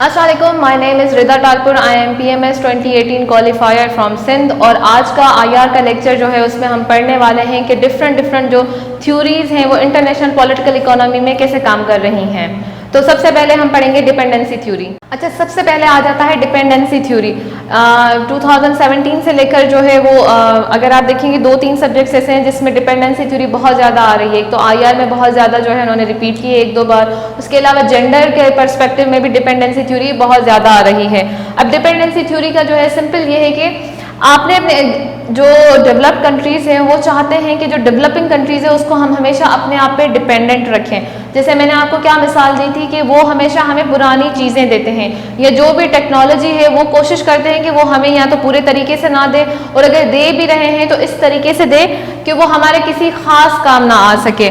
अस्सलामुअलैकुम, my name is Rida Talpur. I am PMS 2018 qualifier from Sindh. और आज का IR का लेक्चर जो है उसमें हम पढ़ने वाले हैं कि डिफरेंट जो थ्योरीज हैं वो इंटरनेशनल पॉलिटिकल इकोनॉमी में कैसे काम कर रही हैं। तो सबसे पहले हम पढ़ेंगे डिपेंडेंसी थ्योरी। अच्छा, सबसे पहले आ जाता है डिपेंडेंसी थ्योरी। 2017 से लेकर जो है वो अगर आप देखेंगे 2-3 सब्जेक्ट्स ऐसे हैं जिसमें डिपेंडेंसी थ्योरी बहुत ज़्यादा आ रही है। एक तो IR में बहुत ज़्यादा जो है उन्होंने रिपीट की है 1-2 बार। उसके अलावा जेंडर के पर्सपेक्टिव में भी डिपेंडेंसी थ्योरी बहुत ज़्यादा आ रही है। अब डिपेंडेंसी थ्योरी का जो है सिंपल ये है कि आपने अपने जो डेवलप्ड कंट्रीज़ हैं वो चाहते हैं कि जो डेवलपिंग कंट्रीज़ है उसको हम हमेशा अपने आप पे डिपेंडेंट रखें। जैसे मैंने आपको क्या मिसाल दी थी कि वो हमेशा हमें पुरानी चीज़ें देते हैं या जो भी टेक्नोलॉजी है वो कोशिश करते हैं कि वो हमें या तो पूरे तरीके से ना दे, और अगर दे भी रहे हैं तो इस तरीके से दे कि वो हमारे किसी ख़ास काम ना आ सके।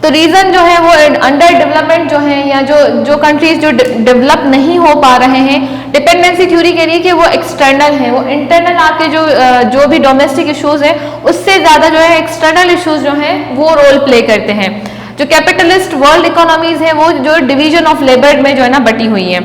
तो रीज़न जो है वो अंडर डेवलपमेंट जो है या जो कंट्रीज जो डेवलप नहीं हो पा रहे हैं, डिपेंडेंसी थ्योरी के लिए कि वो एक्सटर्नल हैं। वो इंटरनल आपके जो भी डोमेस्टिक इश्यूज हैं उससे ज़्यादा जो है एक्सटर्नल इश्यूज जो हैं वो रोल प्ले करते हैं। जो कैपिटलिस्ट वर्ल्ड इकोनॉमीज हैं वो जो डिवीजन ऑफ लेबर में जो है ना बटी हुई हैं,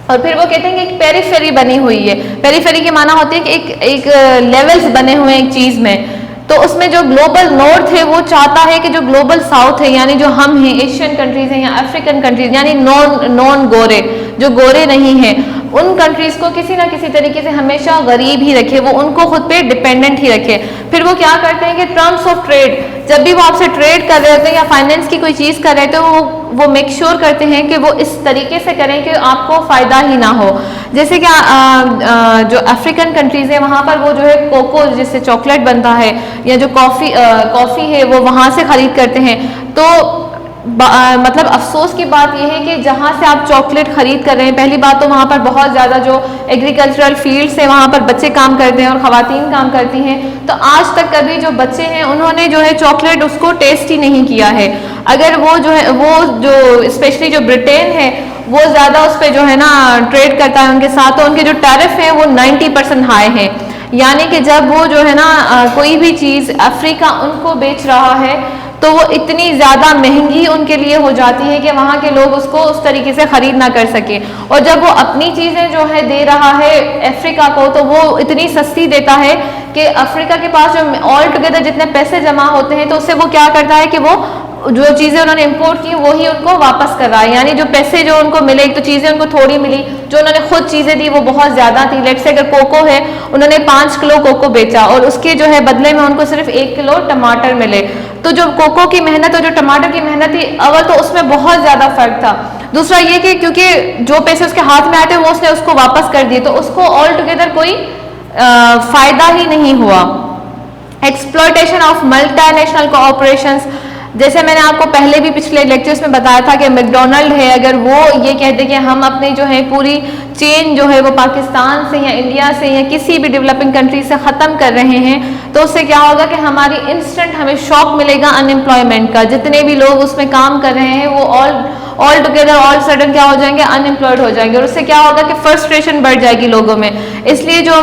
और फिर वो कहते हैं कि एक पेरिफेरी बनी हुई है। पेरिफेरी के माना होती है कि एक लेवल्स बने हुए हैं एक चीज़ में। तो उसमें जो ग्लोबल नॉर्थ है वो चाहता है कि जो ग्लोबल साउथ है यानी जो हम हैं, एशियन कंट्रीज हैं या अफ्रीकन कंट्रीज यानी नॉन गोरे, जो गोरे नहीं हैं, उन कंट्रीज को किसी ना किसी तरीके से हमेशा गरीब ही रखे, वो उनको खुद पे डिपेंडेंट ही रखे। फिर वो क्या करते हैं कि टर्म्स ऑफ ट्रेड, जब भी वो आपसे ट्रेड कर रहे होते हैं या फाइनेंस की कोई चीज़ कर रहे होते हैं वो मेक श्योर करते हैं कि वो इस तरीके से करें कि आपको फ़ायदा ही ना हो। जैसे कि जो अफ्रीकन कंट्रीज़ है वहाँ पर वो जो है कोको जिससे चॉकलेट बनता है या जो कॉफ़ी है वो वहाँ से ख़रीद करते हैं। तो मतलब अफसोस की बात यह है कि जहाँ से आप चॉकलेट खरीद कर रहे हैं, पहली बात तो वहाँ पर बहुत ज़्यादा जो एग्रीकल्चरल फील्ड्स है वहाँ पर बच्चे काम करते हैं और ख़वातीन काम करती हैं। तो आज तक कभी जो बच्चे हैं उन्होंने जो है चॉकलेट उसको टेस्ट ही नहीं किया है। अगर वो जो स्पेशली जो ब्रिटेन है वो ज़्यादा उस पर जो है ना ट्रेड करता है उनके साथ, तो उनके जो टैरिफ है वो 90% हाई है। यानी कि जब वो जो है ना कोई भी चीज़ अफ्रीका उनको बेच रहा है तो वो इतनी ज़्यादा महंगी उनके लिए हो जाती है कि वहाँ के लोग उसको उस तरीके से ख़रीद ना कर सके। और जब वो अपनी चीज़ें जो है दे रहा है अफ्रीका को तो वो इतनी सस्ती देता है कि अफ्रीका के पास जो ऑल टुगेदर जितने पैसे जमा होते हैं तो उससे वो क्या करता है कि वो जो चीज़ें उन्होंने इंपोर्ट की वही उनको वापस कर रहा है। यानी जो पैसे जो उनको मिले, एक तो चीज़ें उनको थोड़ी मिली, जो उन्होंने खुद चीज़ें दी वो बहुत ज़्यादा थी। लेट से अगर कोको है उन्होंने 5 किलो कोको बेचा और उसके जो है बदले में उनको सिर्फ 1 किलो टमाटर मिले। तो जो कोको की मेहनत और जो टमाटर की मेहनत थी अव्वल तो उसमें बहुत ज़्यादा फर्क था। दूसरा ये कि क्योंकि जो पैसे उसके हाथ में आए थे वो उसने उसको वापस कर दिए, तो उसको ऑल टुगेदर कोई फ़ायदा ही नहीं हुआ। एक्सप्लॉयटेशन ऑफ मल्टीनेशनल कोऑपरेशंस, जैसे मैंने आपको पहले भी पिछले लेक्चर्स में बताया था कि मैकडोनल्ड है, अगर वो ये कहते कि हम अपने जो है पूरी चेन जो है वो पाकिस्तान से या इंडिया से या किसी भी डेवलपिंग कंट्री से ख़त्म कर रहे हैं, तो उससे क्या होगा कि हमारी इंस्टेंट हमें शॉक मिलेगा अनएम्प्लॉयमेंट का। जितने भी लोग उसमें काम कर रहे हैं वो ऑल टुगेदर ऑल सडन क्या हो जाएंगे, अनएम्प्लॉयड हो जाएंगे। और उससे क्या होगा कि फ्रस्ट्रेशन बढ़ जाएगी लोगों में। इसलिए जो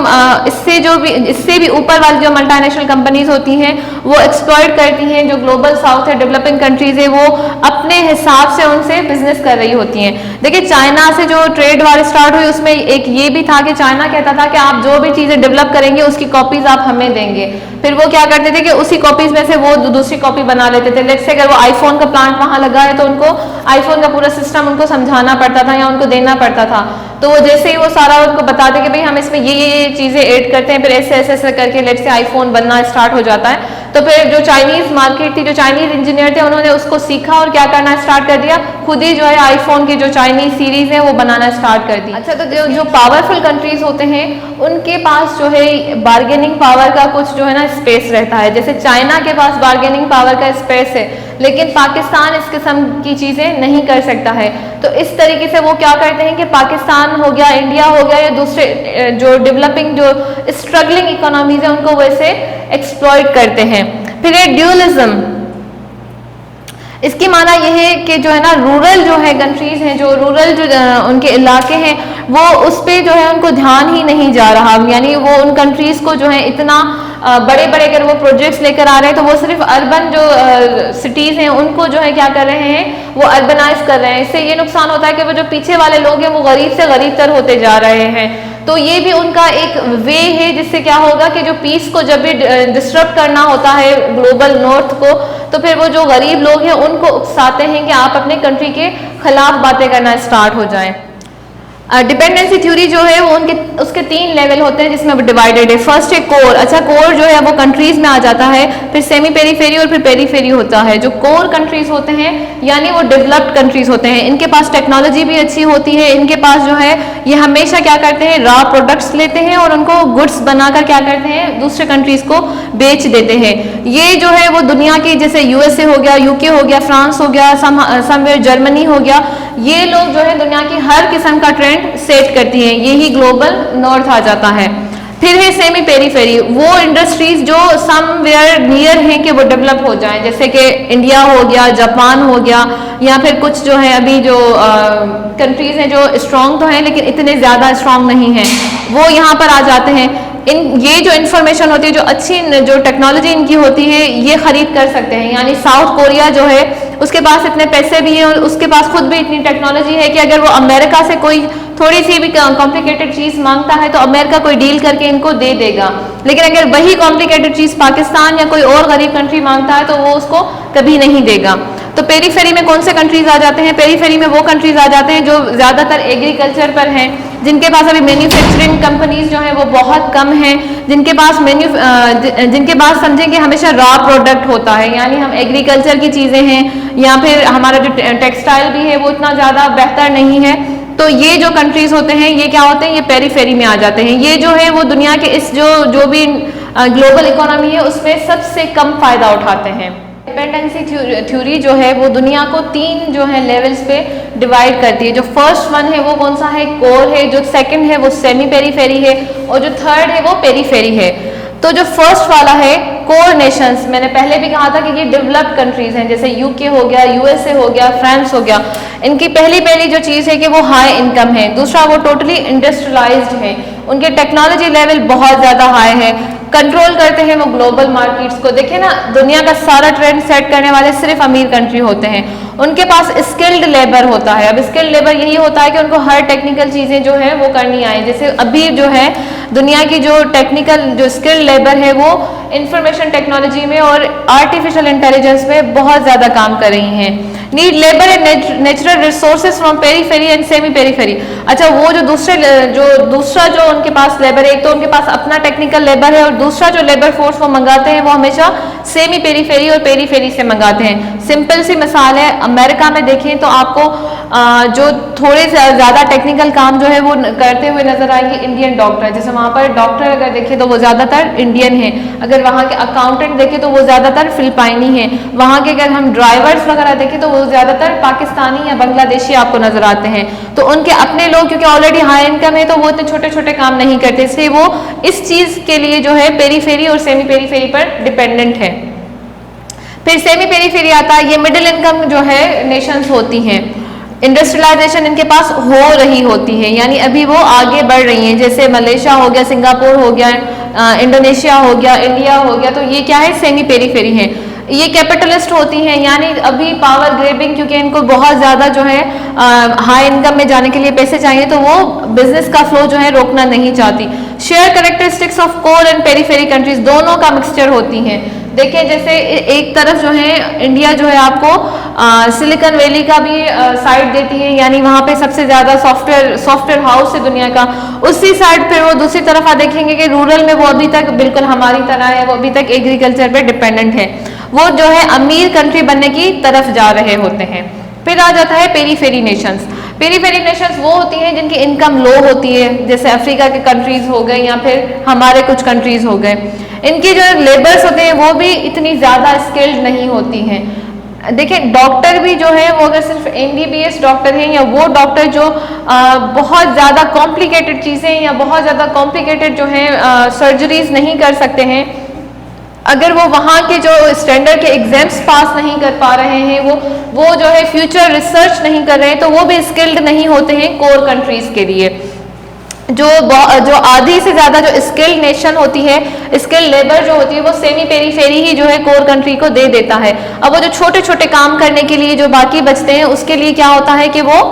इससे भी ऊपर वाली जो मल्टीनेशनल कंपनीज होती हैं वो एक्सप्लॉयट करती हैं जो ग्लोबल साउथ है, डेवलपिंग कंट्रीज है, वो अपने हिसाब से उनसे बिजनेस कर रही होती हैं। देखिए चाइना से जो ट्रेड वार स्टार्ट हुई उसमें एक ये भी था कि चाइना कहता था कि आप जो भी चीज़ें डेवलप करेंगे उसकी कॉपीज आप हमें देंगे। फिर वो क्या करते थे कि उसी कॉपीज में से वो दूसरी कॉपी बना लेते थे। लेट्स से अगर वो आईफोन का प्लांट वहाँ लगा है तो उनको आईफोन का पूरा सिस्टम उनको समझाना पड़ता था या उनको देना पड़ता था। तो वो जैसे ही वो सारा उनको बताते कि भाई हम इसमें ये चीज़ें ऐड करते हैं, फिर ऐसे करके लेट्स से आईफोन बनना स्टार्ट हो जाता है। तो फिर जो चाइनीज़ मार्केट थी, जो चाइनीज़ इंजीनियर थे, उन्होंने उसको सीखा और क्या करना स्टार्ट कर दिया, खुद ही जो है आईफोन की जो चाइनीज़ सीरीज़ है वो बनाना स्टार्ट कर दी। अच्छा, तो जो पावरफुल कंट्रीज़ होते हैं उनके पास जो है बार्गेनिंग पावर का कुछ जो है ना स्पेस रहता है। जैसे चाइना के पास बार्गेनिंग पावर का स्पेस है, लेकिन पाकिस्तान इस किस्म की चीज़ें नहीं कर सकता है। तो इस तरीके से वो क्या करते हैं कि पाकिस्तान हो गया, इंडिया हो गया या दूसरे जो डेवलपिंग जो स्ट्रगलिंग इकोनॉमीज है उनको वैसे एक्सप्लॉइट करते हैं। फिर ये ड्यूअलिज्म, इसकी माना यह है कि जो है ना रूरल जो है कंट्रीज हैं, जो रूरल जो उनके इलाके हैं वो उस पर जो है उनको ध्यान ही नहीं जा रहा। यानी वो उन कंट्रीज को जो है इतना बड़े बड़े अगर वो प्रोजेक्ट्स लेकर आ रहे हैं तो वो सिर्फ अर्बन जो सिटीज हैं उनको जो है क्या कर रहे हैं, वो अर्बनाइज कर रहे हैं। इससे ये नुकसान होता है कि वो जो पीछे वाले लोग हैं वो गरीब से गरीब तर होते जा रहे हैं। तो ये भी उनका एक वे है जिससे क्या होगा कि जो पीस को जब भी डिस्टर्ब करना होता है ग्लोबल नॉर्थ को, तो फिर वो जो गरीब लोग हैं उनको उकसाते हैं कि आप अपने कंट्री के खिलाफ बातें करना स्टार्ट हो जाएं। डिपेंडेंसी थ्योरी जो है वो उसके 3 लेवल होते हैं जिसमें वो डिवाइडेड है। फर्स्ट है कोर। अच्छा, कोर जो है वो कंट्रीज में आ जाता है, फिर सेमी पेरीफेरी और फिर पेरीफेरी होता है। जो कोर कंट्रीज होते हैं यानी वो डेवलप्ड कंट्रीज होते हैं, इनके पास टेक्नोलॉजी भी अच्छी होती है, इनके पास जो है ये हमेशा क्या करते हैं, रॉ प्रोडक्ट्स लेते हैं और उनको गुड्स बनाकर क्या करते हैं, दूसरे कंट्रीज को बेच देते हैं। ये जो है वो दुनिया की जैसे यूएसए हो गया, यूके हो गया, फ्रांस हो गया, समवेयर जर्मनी हो गया, ये लोग जो है दुनिया की हर किस्म का ट्रेंड सेट करती हैं। यही ग्लोबल नॉर्थ आ जाता है। फिर है सेमी पेरीफेरी, वो इंडस्ट्रीज जो समवेयर नियर हैं कि वो डेवलप हो जाएं, जैसे कि इंडिया हो गया, जापान हो गया, या फिर कुछ जो है अभी जो कंट्रीज हैं जो स्ट्रांग तो हैं लेकिन इतने ज़्यादा स्ट्रांग नहीं हैं, वो यहाँ पर आ जाते हैं। ये जो इन्फॉर्मेशन होती है, जो अच्छी जो टेक्नोलॉजी इनकी होती है, ये खरीद कर सकते हैं। यानी साउथ कोरिया जो है उसके पास इतने पैसे भी हैं और उसके पास खुद भी इतनी टेक्नोलॉजी है कि अगर वो अमेरिका से कोई थोड़ी सी भी कॉम्प्लिकेटेड चीज़ मांगता है तो अमेरिका कोई डील करके इनको दे देगा। लेकिन अगर वही कॉम्प्लिकेटेड चीज़ पाकिस्तान या कोई और गरीब कंट्री मांगता है तो वो उसको कभी नहीं देगा। तो पेरीफेरी में कौन से कंट्रीज आ जाते हैं? पेरीफेरी में वो कंट्रीज आ जाते हैं जो ज़्यादातर एग्रीकल्चर पर हैं, जिनके पास अभी मैन्युफैक्चरिंग कंपनीज जो हैं वो बहुत कम हैं, जिनके पास समझें कि हमेशा रॉ प्रोडक्ट होता है, यानी हम एग्रीकल्चर की चीज़ें हैं या फिर हमारा जो टेक्सटाइल भी है वो इतना ज़्यादा बेहतर नहीं है। तो ये जो कंट्रीज होते हैं ये क्या होते हैं, ये पेरीफेरी में आ जाते हैं। ये जो है वो दुनिया के इस जो भी ग्लोबल इकोनॉमी है उसमें सबसे कम फायदा उठाते हैं। डिपेंडेंसी थ्योरी जो है वो दुनिया को 3 जो है लेवल्स पे डिवाइड करती है। जो फर्स्ट वन है वो कौन सा है, कोर है। जो सेकंड है वो सेमी पेरीफेरी है और जो थर्ड है वो पेरीफेरी है। तो जो फर्स्ट वाला है कोर नेशंस, मैंने पहले भी कहा था कि ये डेवलप्ड कंट्रीज हैं, जैसे यूके हो गया, यूएसए हो गया, फ्रांस हो गया। इनकी पहली जो चीज़ है कि वो हाई इनकम है। दूसरा, वो टोटली इंडस्ट्रियलाइज्ड है, उनके टेक्नोलॉजी लेवल बहुत ज़्यादा हाई है, कंट्रोल करते हैं वो ग्लोबल मार्केट्स को। देखिए ना, दुनिया का सारा ट्रेंड सेट करने वाले सिर्फ अमीर कंट्री होते हैं। उनके पास स्किल्ड लेबर होता है। अब स्किल्ड लेबर यही होता है कि उनको हर टेक्निकल चीज़ें जो है वो करनी आए। जैसे अभी जो है दुनिया की जो टेक्निकल जो स्किल्ड लेबर है वो इंफॉर्मेशन टेक्नोलॉजी में और आर्टिफिशियल इंटेलिजेंस में बहुत ज़्यादा काम कर रही हैं। Need labour and natural resources from periphery and semi periphery. अच्छा, वो जो दूसरा जो उनके पास लेबर है, एक तो उनके पास अपना टेक्निकल लेबर है और दूसरा जो लेबर फोर्स वो मंगाते हैं वो हमेशा सेमी पेरीफेरी और पेरीफेरी से मंगाते हैं। सिंपल सी मिसाल है, अमेरिका में देखें तो आपको जो थोड़े से ज़्यादा टेक्निकल काम जो है वो करते हुए नजर आएंगे इंडियन डॉक्टर। जैसे वहाँ पर डॉक्टर अगर देखें तो वो ज़्यादातर इंडियन हैं, अगर वहाँ के अकाउंटेंट देखें तो वो ज़्यादातर फिलिपाइनी हैं, वहाँ के अगर हम ड्राइवर्स वगैरह देखें तो वो ज़्यादातर पाकिस्तानी या बांग्लादेशी आपको नजर आते हैं। तो उनके अपने लोग क्योंकि ऑलरेडी हाई इनकम है तो वो इतने छोटे छोटे काम नहीं करते, इसलिए वो इस चीज़ के लिए जो है पेरीफेरी और सेमी पेरीफेरी पर डिपेंडेंट है। फिर सेमी पेरीफेरी आता है, ये मिडिल इनकम जो है नेशंस होती हैं, इंडस्ट्रियलाइजेशन इनके पास हो रही होती है, यानी अभी वो आगे बढ़ रही हैं। जैसे मलेशिया हो गया, सिंगापुर हो गया, इंडोनेशिया हो गया, इंडिया हो गया, तो ये क्या है, सेमी पेरीफेरी है। ये कैपिटलिस्ट होती हैं, यानी अभी पावर ग्रेबिंग, क्योंकि इनको बहुत ज़्यादा जो है हाई इनकम में जाने के लिए पैसे चाहिए तो वो बिजनेस का फ्लो जो है रोकना नहीं चाहती। Shear characteristics of core and periphery countries, दोनों का मिक्सचर होती हैं। देखिए, जैसे एक तरफ जो है इंडिया जो है आपको सिलिकॉन वैली का भी साइड देती है, यानी वहाँ पे सबसे ज़्यादा सॉफ्टवेयर हाउस है दुनिया का। उसी साइड पे वो दूसरी तरफ आप देखेंगे कि रूरल में वो अभी तक बिल्कुल हमारी तरह है, वो अभी तक एग्रीकल्चर पे डिपेंडेंट है, वो जो है अमीर कंट्री बनने की तरफ जा रहे होते हैं। फिर आ जाता है पेरीफेरी नेशंस। पेरीफेरी नेशंस वो होती हैं जिनकी इनकम लो होती है, जैसे अफ्रीका के कंट्रीज हो गए या फिर हमारे कुछ कंट्रीज हो गए। इनकी जो लेबर्स होते हैं वो भी इतनी ज़्यादा स्किल्ड नहीं होती हैं। देखिए, डॉक्टर भी जो है वो अगर सिर्फ MBBS डॉक्टर हैं या वो डॉक्टर जो बहुत ज़्यादा कॉम्प्लिकेटेड चीज़ें या बहुत ज़्यादा कॉम्प्लिकेटेड जो है सर्जरीज नहीं कर सकते हैं, अगर वो वहाँ के जो स्टैंडर्ड के एग्जाम्स पास नहीं कर पा रहे हैं, वो जो है फ्यूचर रिसर्च नहीं कर रहे हैं, तो वो भी स्किल्ड नहीं होते हैं कोर कंट्रीज के लिए। जो आधी से ज्यादा जो स्किल्ड नेशन होती है, स्किल्ड लेबर जो होती है, वो सेमी पेरीफेरी ही जो है कोर कंट्री को दे देता है। अब वो जो छोटे छोटे काम करने के लिए जो बाकी बचते हैं, उसके लिए क्या होता है कि वो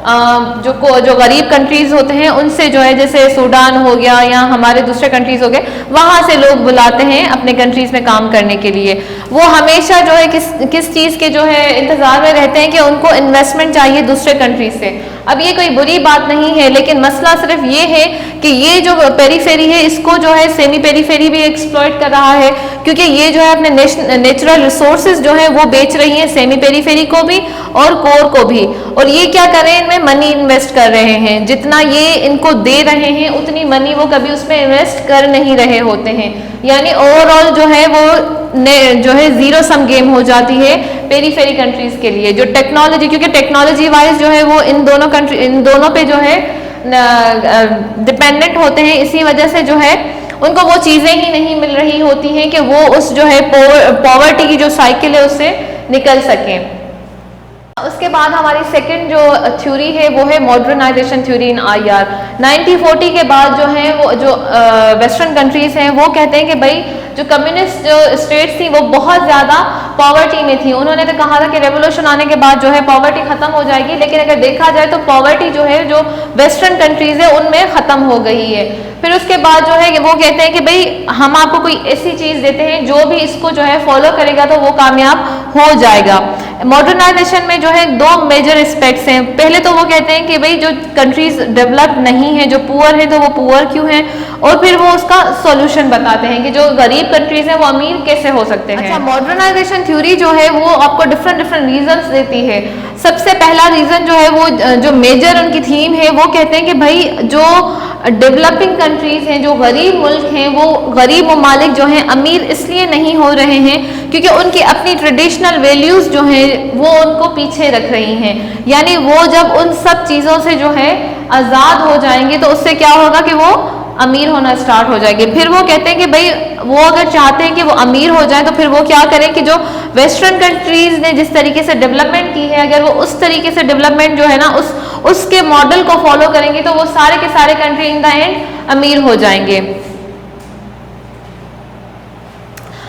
जो गरीब कंट्रीज होते हैं उनसे जो है, जैसे सूडान हो गया या हमारे दूसरे कंट्रीज हो गए, वहां से लोग बुलाते हैं अपने कंट्रीज में काम करने के लिए। वो हमेशा जो है किस चीज के जो है इंतजार में रहते हैं कि उनको इन्वेस्टमेंट चाहिए दूसरे कंट्रीज से। अब ये कोई बुरी बात नहीं है, लेकिन मसला सिर्फ ये है कि ये जो पेरीफेरी है इसको जो है सेमी पेरीफेरी भी एक्सप्लॉइट कर रहा है, क्योंकि ये जो है अपने नेचुरल रिसोर्सेज जो है वो बेच रही है सेमी पेरीफेरी को भी और कोर को भी। और ये क्या कर रहे हैं, इनमें मनी इन्वेस्ट कर रहे हैं। जितना ये इनको दे रहे हैं उतनी मनी वो कभी उसमें इन्वेस्ट कर नहीं रहे होते हैं। यानी ओवरऑल जो है वो जो है जीरो सम गेम हो जाती है पेरीफेरी कंट्रीज के लिए। जो टेक्नोलॉजी, क्योंकि टेक्नोलॉजी वाइज जो है वो इन दोनों पे जो है डिपेंडेंट होते हैं, इसी वजह से जो है उनको वो चीजें ही नहीं मिल रही होती हैं कि वो उस जो है पॉवर्टी की जो साइकिल है उससे निकल सकें। उसके बाद हमारी सेकंड जो थ्योरी है वो है मॉडर्नाइजेशन थ्योरी इन आईआर। 1940 के बाद जो है वो जो वेस्टर्न कंट्रीज हैं वो कहते हैं कि भाई जो कम्युनिस्ट जो स्टेट्स थी वो बहुत ज़्यादा पॉवर्टी में थी। उन्होंने तो कहा था कि रेवोल्यूशन आने के बाद जो है पॉवर्टी खत्म हो जाएगी, लेकिन अगर देखा जाए तो पॉवर्टी जो है जो वेस्टर्न कंट्रीज है उनमें ख़त्म हो गई है। फिर उसके बाद जो है वो कहते हैं कि भाई हम आपको कोई ऐसी चीज़ देते हैं जो भी इसको जो है फॉलो करेगा तो वो कामयाब हो जाएगा। मॉडर्नाइजेशन में जो है दो मेजर एस्पेक्ट्स हैं। पहले तो वो कहते हैं कि भाई जो कंट्रीज डेवलप्ड नहीं है, जो पुअर है, तो वो पुअर क्यों हैं, और फिर वो उसका सॉल्यूशन बताते हैं कि जो गरीब कंट्रीज हैं वो अमीर कैसे हो सकते हैं। अच्छा, मॉडर्नाइजेशन थ्योरी जो है वो आपको डिफरेंट रीजंस देती है। सबसे पहला रीजन जो है वो जो मेजर उनकी थीम है वो कहते हैं कि भाई जो डेवलपिंग कंट्रीज हैं, जो गरीब मुल्क हैं, वो गरीब ममालिक जो हैं अमीर इसलिए नहीं हो रहे हैं क्योंकि उनकी अपनी ट्रेडिशनल वैल्यूज जो हैं वो उनको पीछे रख रही हैं। यानी वो जब उन सब चीज़ों से जो है आज़ाद हो जाएंगे तो उससे क्या होगा कि वो अमीर होना स्टार्ट हो जाएंगे। फिर वो कहते हैं कि भाई वो अगर चाहते हैं कि वो अमीर हो जाए तो फिर वो क्या करें कि जो वेस्टर्न कंट्रीज ने जिस तरीके से डेवलपमेंट की है, अगर वो उस तरीके से डेवलपमेंट जो है ना उसके मॉडल को फॉलो करेंगे तो वो सारे के सारे कंट्री इन द एंड अमीर हो जाएंगे।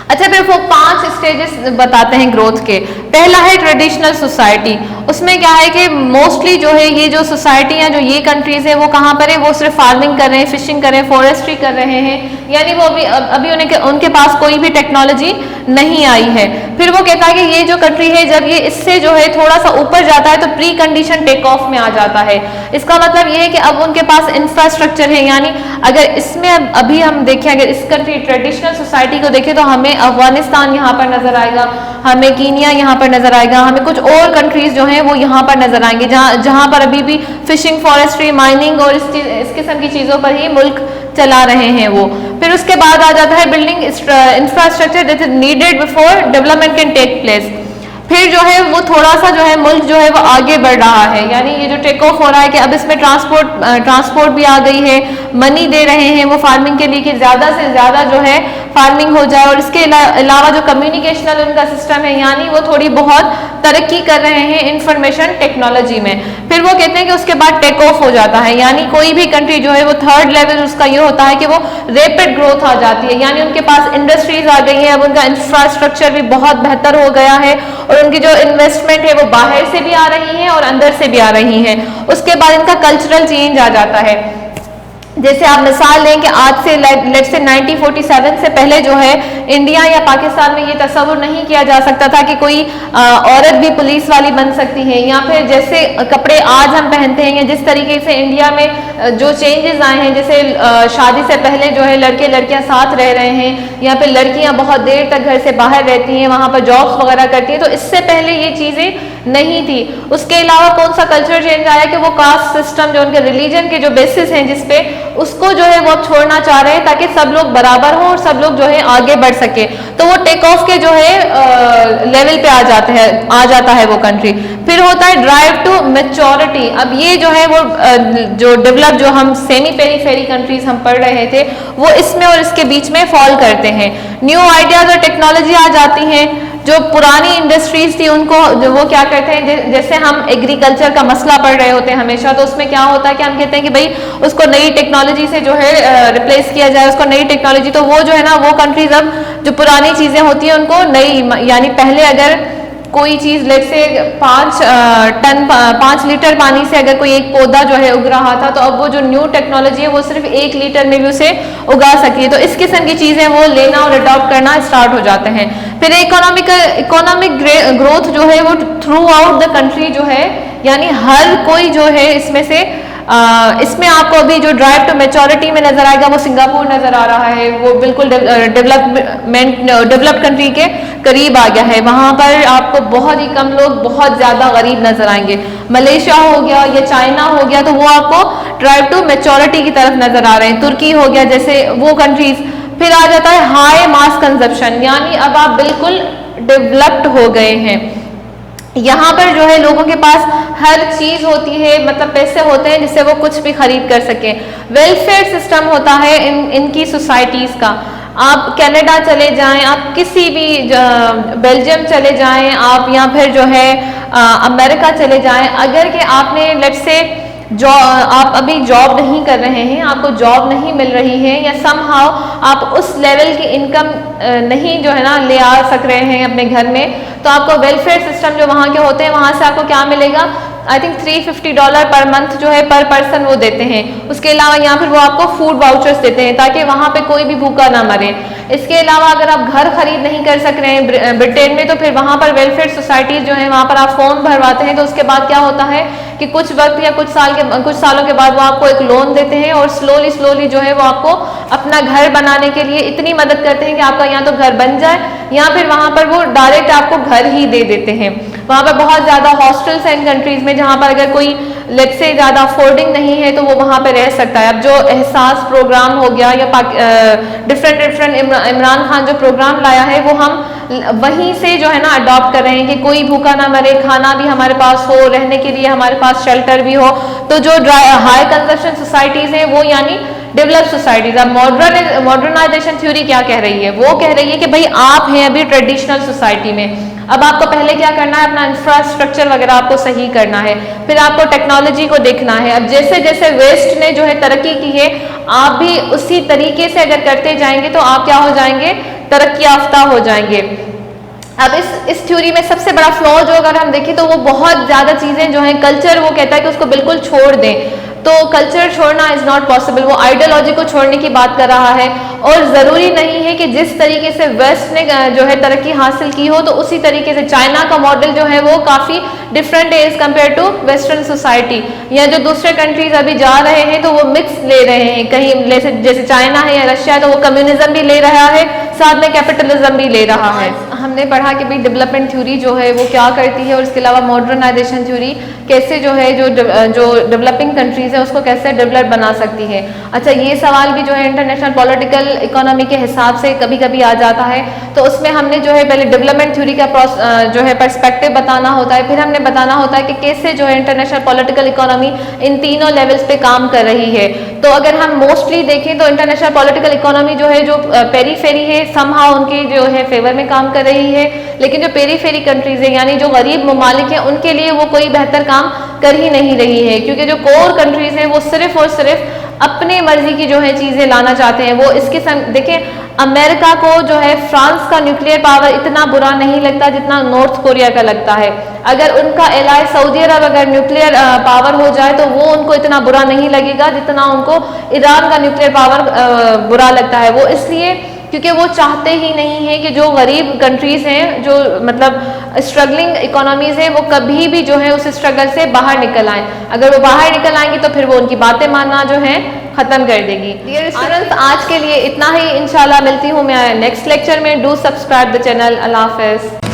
अच्छा, फिर वो 5 स्टेजेस बताते हैं ग्रोथ के। पहला है ट्रेडिशनल सोसाइटी। उसमें क्या है कि मोस्टली जो है ये जो सोसाइटी है, जो ये कंट्रीज है, वो कहाँ पर है, वो सिर्फ फार्मिंग कर रहे हैं, फिशिंग कर रहे हैं, फॉरेस्ट्री कर रहे हैं। यानी वो अभी उनके पास कोई भी टेक्नोलॉजी नहीं आई है। फिर वो कहता है कि ये जो कंट्री है जब ये इससे जो है थोड़ा सा ऊपर जाता है तो प्री कंडीशन टेक ऑफ में आ जाता है। इसका मतलब ये है कि अब उनके पास इंफ्रास्ट्रक्चर है। यानी अगर इसमें अभी हम देखें, अगर इस कंट्री ट्रेडिशनल सोसाइटी को देखें तो हमें अफगानिस्तान यहाँ पर नजर आएगा, हमें कीनिया यहाँ पर नजर आएगा, हमें कुछ और कंट्रीज जो हैं वो यहाँ पर नजर आएंगे जहाँ पर अभी भी फिशिंग, फॉरेस्ट्री, माइनिंग और इस किस्म की चीज़ों पर ही मुल्क चला रहे हैं वो। फिर उसके बाद आ जाता है building infrastructure that is needed before development can take place. फिर जो है वो थोड़ा सा जो है मुल्क जो है वो आगे बढ़ रहा है। यानी ये जो टेक ऑफ हो रहा है कि अब इसमें ट्रांसपोर्ट भी आ गई है, मनी दे रहे हैं वो फार्मिंग के लिए कि ज़्यादा से ज़्यादा जो है फार्मिंग हो जाए। और इसके अलावा जो कम्युनिकेशनल उनका सिस्टम है, यानी वो थोड़ी बहुत तरक्की कर रहे हैं इंफॉर्मेशन टेक्नोलॉजी में। फिर वो कहते हैं कि उसके बाद टेक ऑफ हो जाता है। यानी कोई भी कंट्री जो है वो थर्ड लेवल उसका ये होता है कि वो रैपिड ग्रोथ आ जाती है। यानी उनके पास इंडस्ट्रीज आ गई हैं, अब उनका इंफ्रास्ट्रक्चर भी बहुत बेहतर हो गया है और उनकी जो इन्वेस्टमेंट है वो बाहर से भी आ रही है और अंदर से भी आ रही है। उसके बाद इनका कल्चरल चेंज आ जाता है। जैसे आप मिसाल लें कि आज से लेट्स से 1947 से पहले जो है इंडिया या पाकिस्तान में ये तस्वुर नहीं किया जा सकता था कि कोई औरत भी पुलिस वाली बन सकती है, या फिर जैसे कपड़े आज हम पहनते हैं, या जिस तरीके से इंडिया में जो चेंजेस आए हैं, जैसे शादी से पहले जो है लड़के लड़कियां साथ रह रहे हैं, या फिर लड़कियां बहुत देर तक घर से बाहर रहती हैं, वहाँ पर जॉब्स वगैरह करती हैं, तो इससे पहले ये चीज़ें नहीं थी। उसके अलावा कौन सा कल्चर चेंज आया कि वो कास्ट सिस्टम जो उनके रिलीजन के जो बेसिस हैं जिसपे, उसको जो है वो छोड़ना चाह रहे हैं ताकि सब लोग बराबर हों और सब लोग जो है आगे बढ़ सके। तो वो टेक ऑफ के जो है लेवल पे आ जाता है वो कंट्री। फिर होता है ड्राइव टू मैच्योरिटी। अब ये जो है वो जो डेवलप जो हम सेमी पेरीफेरी कंट्रीज हम पढ़ रहे थे वो इसमें और इसके बीच में फॉल करते हैं। न्यू आइडियाज और टेक्नोलॉजी आ जाती हैं। जो पुरानी इंडस्ट्रीज थी उनको जो वो क्या करते हैं, जैसे हम एग्रीकल्चर का मसला पढ़ रहे होते हैं हमेशा, तो उसमें क्या होता है कि हम कहते हैं कि भाई उसको नई टेक्नोलॉजी से जो है रिप्लेस किया जाए, उसको नई टेक्नोलॉजी। तो वो जो है ना, वो कंट्रीज अब जो पुरानी चीजें होती हैं उनको नई, यानी पहले अगर कोई चीज लेट से 5 लीटर पानी से अगर कोई एक पौधा जो है उग रहा था, तो अब वो जो न्यू टेक्नोलॉजी है वो सिर्फ 1 लीटर में भी उसे उगा सकती है। तो इस किस्म की चीजें वो लेना और अडॉप्ट करना स्टार्ट हो जाते हैं। फिर इकोनॉमिक ग्रोथ जो है वो थ्रू आउट द कंट्री जो है, यानी हर कोई जो है इसमें से इसमें आपको अभी जो ड्राइव टू मैच्योरिटी में नजर आएगा वो सिंगापुर नजर आ रहा है, वो बिल्कुल डेवलप्ड कंट्री के करीब आ गया है। वहां पर आपको बहुत ही कम लोग बहुत ज्यादा गरीब नजर आएंगे। मलेशिया हो गया या चाइना हो गया तो वो आपको ड्राइव टू मैच्योरिटी की तरफ नजर आ रहे हैं। तुर्की हो गया, जैसे वो कंट्रीज। फिर आ जाता है हाई मास कंजप्शन, यानी अब आप बिल्कुल डेवलप्ड हो गए हैं। यहाँ पर जो है लोगों के पास हर चीज होती है, मतलब पैसे होते हैं जिससे वो कुछ भी खरीद कर सके। वेलफेयर सिस्टम होता है इनकी सोसाइटीज का। आप कनाडा चले जाएं, आप किसी भी बेल्जियम चले जाएं, आप या फिर जो है अमेरिका चले जाएं, अगर कि आपने लेट्स से आप अभी जॉब नहीं कर रहे हैं, आपको जॉब नहीं मिल रही है, या समहाउ आप उस लेवल की इनकम नहीं जो है ना ले आ सक रहे हैं अपने घर में, तो आपको वेलफेयर सिस्टम जो वहाँ के होते हैं वहाँ से आपको क्या मिलेगा, आई थिंक $350 पर मंथ जो है पर पर्सन वो देते हैं। उसके अलावा यहाँ फिर वो आपको फूड वाउचर्स देते हैं ताकि वहाँ पे कोई भी भूखा ना मरे। इसके अलावा अगर आप घर खरीद नहीं कर सक रहे हैं ब्रिटेन में, तो फिर वहाँ पर वेलफेयर सोसाइटीज जो है वहाँ पर आप फॉर्म भरवाते हैं, तो उसके बाद क्या होता है कि कुछ वक्त या कुछ सालों के बाद वो आपको एक लोन देते हैं और स्लोली जो है वो आपको अपना घर बनाने के लिए इतनी मदद करते हैं कि आपका या तो घर बन जाए या फिर वहाँ पर वो डायरेक्ट आपको घर ही दे देते हैं। वहाँ पर बहुत ज़्यादा हॉस्टल्स हैं इन कंट्रीज में जहाँ पर अगर कोई लेट्स से ज़्यादा अफोर्डिंग नहीं है तो वो वहाँ पर रह सकता है। अब जो एहसास प्रोग्राम हो गया या डिफरेंट इमरान खान जो प्रोग्राम लाया है वो हम वहीं से जो है ना अडॉप्ट कर रहे हैं कि कोई भूखा ना मरे, खाना भी हमारे पास हो, रहने के लिए हमारे पास शेल्टर भी हो। तो जो हाई कंजप्शन सोसाइटीज हैं वो यानी डेवलप सोसाइटीज। अब मॉडर्नाइजेशन थ्योरी क्या कह रही है, वो कह रही है कि भाई आप हैं अभी ट्रेडिशनल सोसाइटी में, अब आपको पहले क्या करना है, अपना इंफ्रास्ट्रक्चर वगैरह आपको सही करना है, फिर आपको टेक्नोलॉजी को देखना है। अब जैसे जैसे वेस्ट ने जो है तरक्की की है, आप भी उसी तरीके से अगर करते जाएंगे तो आप क्या हो जाएंगे, तरक्की याफ्ता हो जाएंगे। अब इस थ्योरी में सबसे बड़ा फ्लॉ जो अगर हम देखें तो वो बहुत ज्यादा चीजें जो हैं, कल्चर वो कहता है कि उसको बिल्कुल छोड़ दें, तो कल्चर छोड़ना इज नॉट पॉसिबल। वो आइडियोलॉजी को छोड़ने की बात कर रहा है और जरूरी नहीं है कि जिस तरीके से वेस्ट ने जो है तरक्की हासिल की हो तो उसी तरीके से चाइना का मॉडल जो है वो काफी डिफरेंट है as compare to western society. या जो दूसरे कंट्रीज अभी जा रहे हैं तो वो मिक्स ले रहे हैं, कहीं जैसे चाइना है या रशिया, तो वो कम्युनिज्म भी ले रहा है, साथ में कैपिटलिज्म भी ले रहा है। हमने पढ़ा कि भाई डेवलपमेंट थ्योरी जो है वो क्या करती है और इसके अलावा मॉडर्नाइजेशन थ्योरी कैसे जो है जो डेवलपिंग कंट्रीज है उसको कैसे डेवलप बना सकती है। अच्छा, ये सवाल भी जो है इंटरनेशनल पॉलिटिकल इकोनॉमी के हिसाब से कभी कभी आ जाता है, तो उसमें हमने जो है पहले डेवलपमेंट थ्योरी का जो है पर्सपेक्टिव बताना होता है, फिर हमने बताना होता है कि कैसे जो है इंटरनेशनल पॉलिटिकल इकोनॉमी इन तीनों लेवल्स पे काम कर रही है। तो अगर हम मोस्टली देखें तो इंटरनेशनल पॉलिटिकल इकोनॉमी जो है जो पेरीफेरी है समहाउ उनके जो है फेवर में काम कर रही है, लेकिन जो पेरीफेरी कंट्रीज है यानी जो गरीब ममालिक है उनके लिए वो कोई बेहतर काम कर ही नहीं रही है, क्योंकि जो कोर कंट्रीज है वो सिर्फ और सिर्फ अपने मर्जी की जो है चीजें लाना चाहते हैं। वो इसके देखें, अमेरिका को जो है फ्रांस का न्यूक्लियर पावर इतना बुरा नहीं लगता जितना नॉर्थ कोरिया का लगता है। अगर उनका एलाय सऊदी अरब अगर न्यूक्लियर पावर हो जाए तो वो उनको इतना बुरा नहीं लगेगा जितना उनको ईरान का न्यूक्लियर पावर बुरा लगता है। वो इसलिए क्योंकि वो चाहते ही नहीं है कि जो गरीब कंट्रीज हैं, जो मतलब स्ट्रगलिंग इकोनॉमीज हैं, वो कभी भी जो है उस स्ट्रगल से बाहर निकल आए। अगर वो बाहर निकल आएंगी तो फिर वो उनकी बातें मानना जो है खत्म कर देगी। डियर स्टूडेंट्स, आज के लिए इतना ही। इंशाल्लाह मिलती हूँ मैं नेक्स्ट लेक्चर में। Do subscribe the channel. अल्लाह हाफिज़।